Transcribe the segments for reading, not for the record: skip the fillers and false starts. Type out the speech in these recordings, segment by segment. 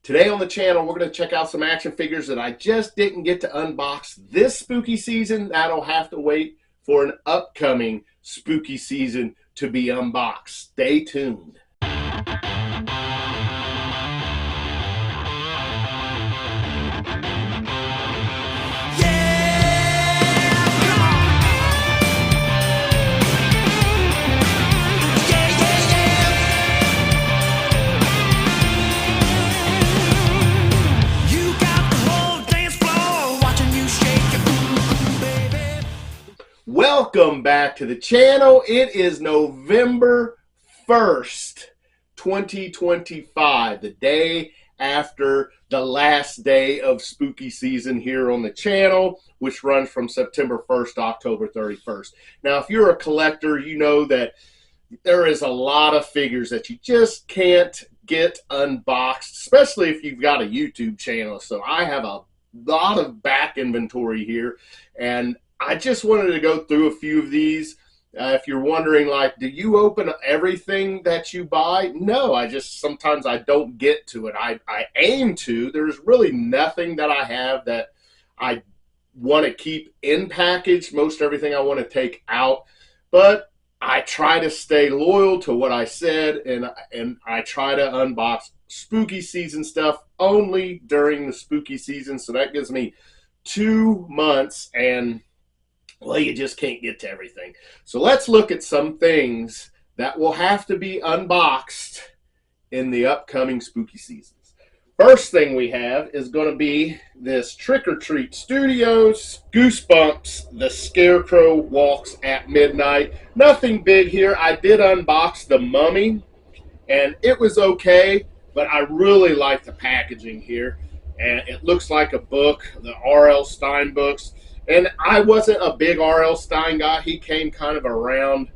Today on the channel, we're going to check out some action figures that I just didn't get to unbox this spooky season. That'll have to wait for an upcoming spooky season to be unboxed. Stay tuned. Welcome back to the channel. It is November 1st, 2025, the day after the last day of spooky season here on the channel, which runs from September 1st to October 31st. Now, if you're a collector, you know that there is a lot of figures that you just can't get unboxed, especially if you've got a YouTube channel. So I have a lot of back inventory here, and I just wanted to go through a few of these. If you're wondering, like, do you open everything that you buy? No, sometimes I don't get to it. I aim to. There's really nothing that I have that I want to keep in package. Most everything I want to take out, but I try to stay loyal to what I said, and I try to unbox spooky season stuff only during the spooky season. So that gives me 2 months, and well, you just can't get to everything. So let's look at some things that will have to be unboxed in the upcoming spooky seasons. First thing we have is going to be this Trick or Treat Studios Goosebumps, The Scarecrow Walks at Midnight. Nothing big here. I did unbox The Mummy, and it was okay, but I really like the packaging here. And it looks like a book, the R.L. Stine books. And I wasn't a big R.L. Stine guy. He came kind of around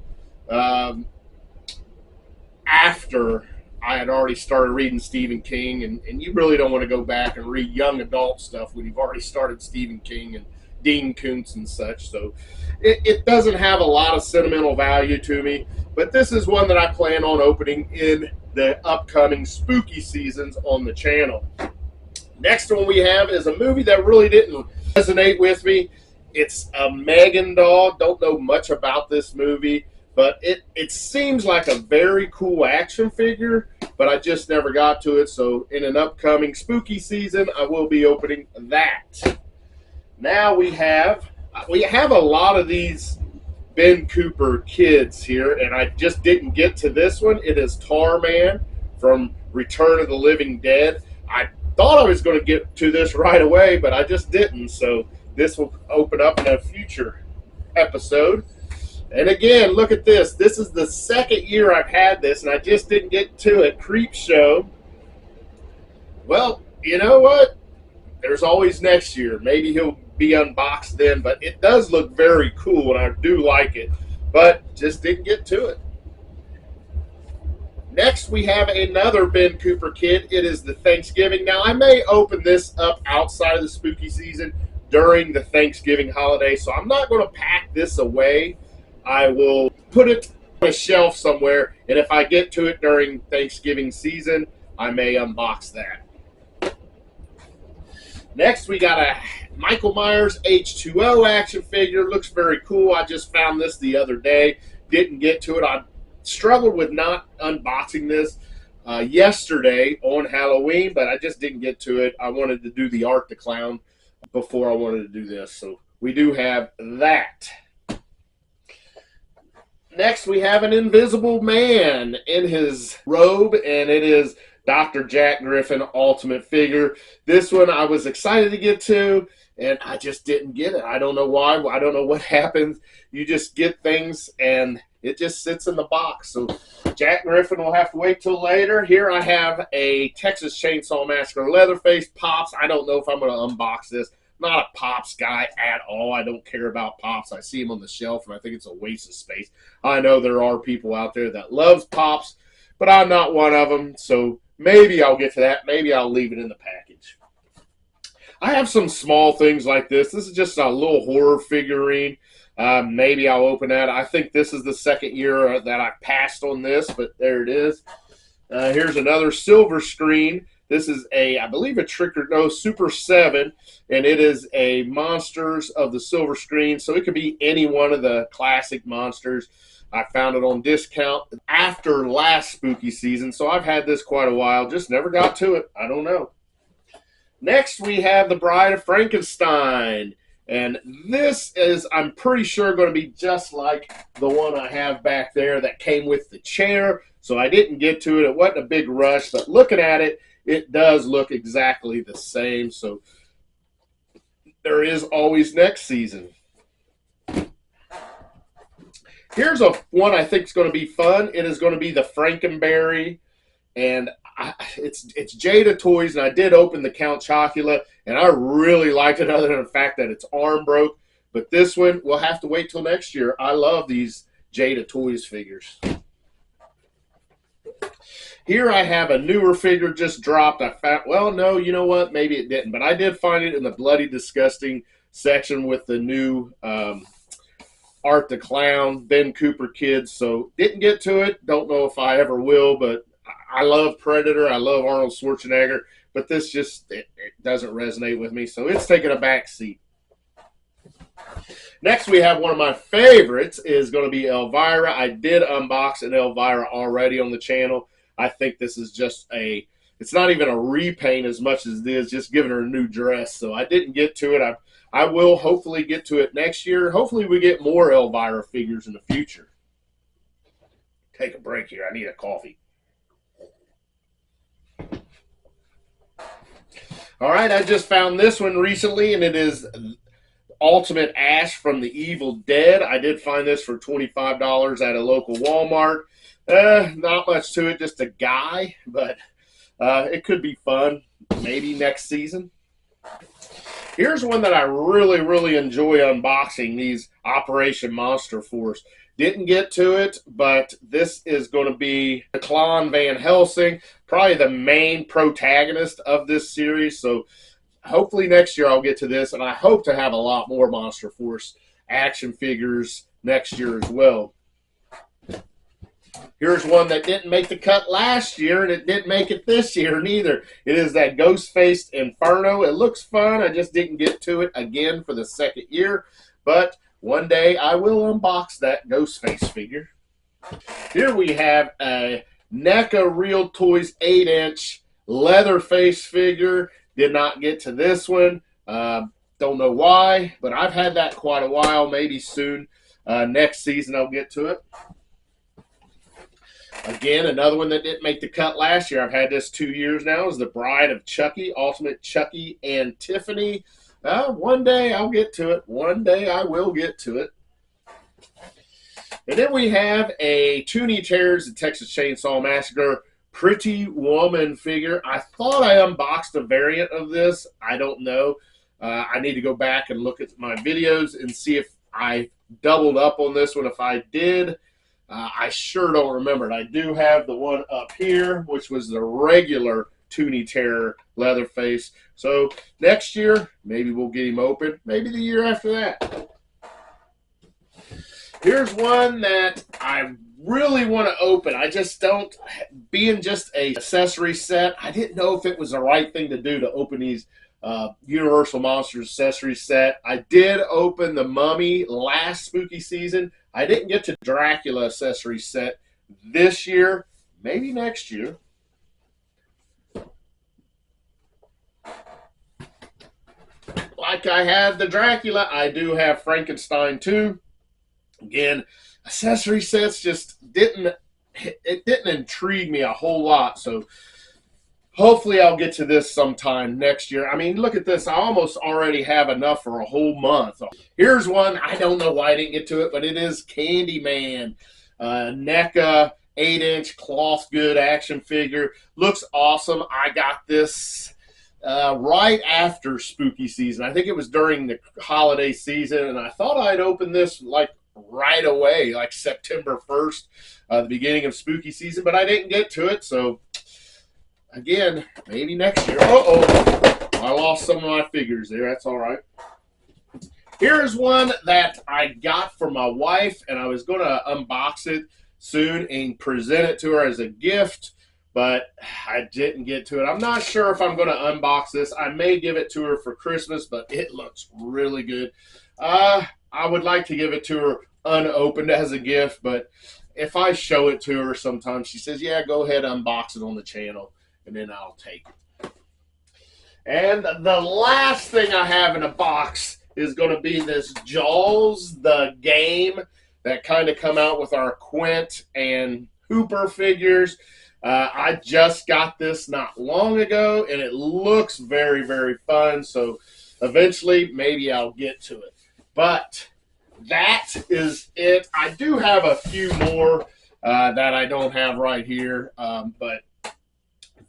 after I had already started reading Stephen King. And you really don't want to go back and read young adult stuff when you've already started Stephen King and Dean Koontz and such. So it doesn't have a lot of sentimental value to me. But this is one that I plan on opening in the upcoming spooky seasons on the channel. Next one we have is a movie that really didn't resonate with me. It's a Megan doll. Don't know much about this movie, but it seems like a very cool action figure, but I just never got to it. So in an upcoming spooky season, I will be opening that. Now we have a lot of these Ben Cooper kids here, and I just didn't get to this one. It is Tar Man from Return of the Living Dead. I thought I was going to get to this right away, but I just didn't. So this will open up in a future episode. And again, look at this. This is the second year I've had this, and I just didn't get to it. Creep Show. Well, you know what? There's always next year. Maybe he'll be unboxed then, but it does look very cool, and I do like it, but just didn't get to it. Next, we have another Ben Cooper kid. It is the Thanksgiving. Now, I may open this up outside of the spooky season during the Thanksgiving holiday, so I'm not going to pack this away. I will put it on a shelf somewhere, and if I get to it during Thanksgiving season, I may unbox that. Next, we got a Michael Myers H2O action figure. Looks very cool. I just found this the other day. Didn't get to it. I struggled with not unboxing this yesterday on Halloween, but I just didn't get to it. I wanted to do the Art the Clown before I wanted to do this, so we do have that. Next, we have an Invisible Man in his robe, and it is Dr. Jack Griffin Ultimate Figure. This one I was excited to get to, and I just didn't get it. I don't know why. I don't know what happens. You just get things, and it just sits in the box. So Jack Griffin will have to wait till later. Here I have a Texas Chainsaw Massacre Leatherface Pops. I don't know if I'm going to unbox this. Not a Pops guy at all. I don't care about Pops. I see them on the shelf, and I think it's a waste of space. I know there are people out there that love Pops, but I'm not one of them. So maybe I'll get to that. Maybe I'll leave it in the package. I have some small things like this. This is just a little horror figurine. Maybe I'll open that. I think this is the second year that I passed on this, but there it is. Here's another silver screen This is I believe a Super 7, and it is a Monsters of the Silver Screen. So it could be any one of the classic monsters. I found it on discount after last spooky season, so I've had this quite a while. Just never got to it. I don't know. Next, we have The Bride of Frankenstein. And this is, I'm pretty sure, going to be just like the one I have back there that came with the chair. So I didn't get to it. It wasn't a big rush, but looking at it, it does look exactly the same. So there is always next season. Here's one I think is going to be fun. It is going to be the Frankenberry. And it's Jada Toys, and I did open the Count Chocula, and I really liked it other than the fact that its arm broke. But this one, we'll have to wait till next year. I love these Jada Toys figures. Here I have a newer figure just dropped. I found, well, no, you know what? Maybe it didn't. But I did find it in the Bloody Disgusting section with the new Art the Clown, Ben Cooper kids. So didn't get to it. Don't know if I ever will, but I love Predator. I love Arnold Schwarzenegger, but this just it doesn't resonate with me, so it's taking a back seat. Next, we have one of my favorites is going to be Elvira. I did unbox an Elvira already on the channel. I think this is just it's not even a repaint as much as it is just giving her a new dress, so I didn't get to it. I will hopefully get to it next year. Hopefully we get more Elvira figures in the future. Take a break here. I need a coffee. All right, I just found this one recently, and it is Ultimate Ash from the Evil Dead. I did find this for $25 at a local Walmart. Not much to it, just a guy, but it could be fun, maybe next season. Here's one that I really, really enjoy unboxing, these Operation Monster Force. Didn't get to it, but this is going to be Clon Van Helsing, probably the main protagonist of this series. So hopefully next year I'll get to this, and I hope to have a lot more Monster Force action figures next year as well. Here's one that didn't make the cut last year, and it didn't make it this year neither. It is that Ghost-Faced Inferno. It looks fun. I just didn't get to it again for the second year, but one day I will unbox that Ghostface figure. Here we have a NECA Real Toys 8-inch Leatherface figure. Did not get to this one. Don't know why, but I've had that quite a while. Maybe soon. Next season I'll get to it. Again, another one that didn't make the cut last year. I've had this 2 years now. Is the Bride of Chucky, Ultimate Chucky and Tiffany. One day I'll get to it. One day I will get to it. And then we have a Toonie Terrors, the Texas Chainsaw Massacre Pretty Woman figure. I thought I unboxed a variant of this. I don't know. I need to go back and look at my videos and see if I doubled up on this one. If I did, I sure don't remember it. I do have the one up here, which was the regular Toonie Terror Leatherface. So next year, maybe we'll get him open. Maybe the year after that. Here's one that I really want to open. I just don't, being just a accessory set, I didn't know if it was the right thing to do to open these Universal Monsters accessory set. I did open the Mummy last spooky season. I didn't get to Dracula accessory set this year. Maybe next year. Like I have the Dracula, I do have Frankenstein too. Again, accessory sets just didn't intrigue me a whole lot. So hopefully I'll get to this sometime next year. I mean, look at this. I almost already have enough for a whole month. Here's one. I don't know why I didn't get to it, but it is Candyman. NECA 8-inch cloth good action figure. Looks awesome. I got this right after spooky season. I think it was during the holiday season, and I thought I'd open this like right away, like September 1st, the beginning of spooky season, but I didn't get to it. So again, maybe next year. I lost some of my figures there. That's all right. Here's one that I got for my wife, and I was going to unbox it soon and present it to her as a gift, but I didn't get to it. I'm not sure if I'm going to unbox this. I may give it to her for Christmas, but it looks really good. I would like to give it to her unopened as a gift, but if I show it to her sometimes, she says, yeah, go ahead, unbox it on the channel, and then I'll take it. And the last thing I have in a box is going to be this Jaws, the game, that kind of come out with our Quint and Hooper figures. I just got this not long ago, and it looks very, very fun. So eventually, maybe I'll get to it. But that is it. I do have a few more that I don't have right here, but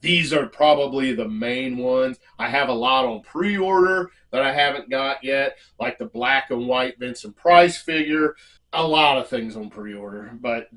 these are probably the main ones. I have a lot on pre-order that I haven't got yet, like the black and white Vincent Price figure. A lot of things on pre-order, but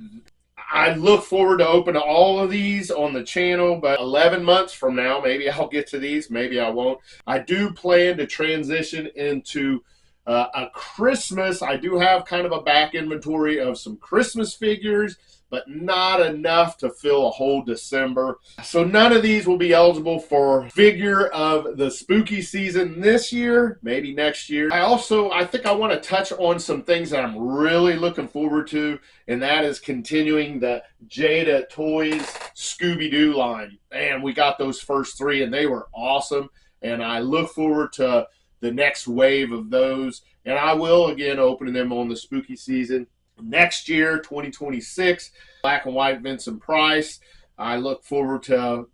I look forward to opening all of these on the channel, but 11 months from now, maybe I'll get to these, maybe I won't. I do plan to transition into a Christmas. I do have kind of a back inventory of some Christmas figures, but not enough to fill a whole December. So none of these will be eligible for figure of the spooky season this year, maybe next year. I think I want to touch on some things that I'm really looking forward to, and that is continuing the Jada Toys Scooby-Doo line. And we got those first three, and they were awesome. And I look forward to the next wave of those. And I will, again, open them on the spooky season. Next year, 2026, black and white Vincent Price. I look forward to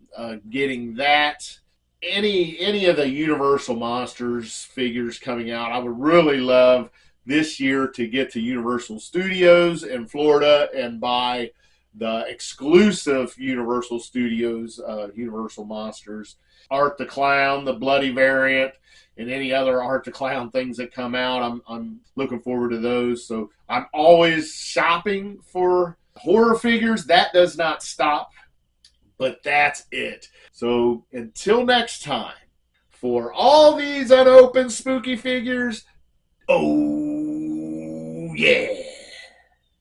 getting that. Any of the Universal Monsters figures coming out, I would really love this year to get to Universal Studios in Florida and buy the exclusive Universal Studios Universal Monsters. Art the Clown, the Bloody variant, and any other Art the Clown things that come out. I'm looking forward to those. So I'm always shopping for horror figures. That does not stop, but that's it. So until next time, for all these unopened spooky figures, oh yeah.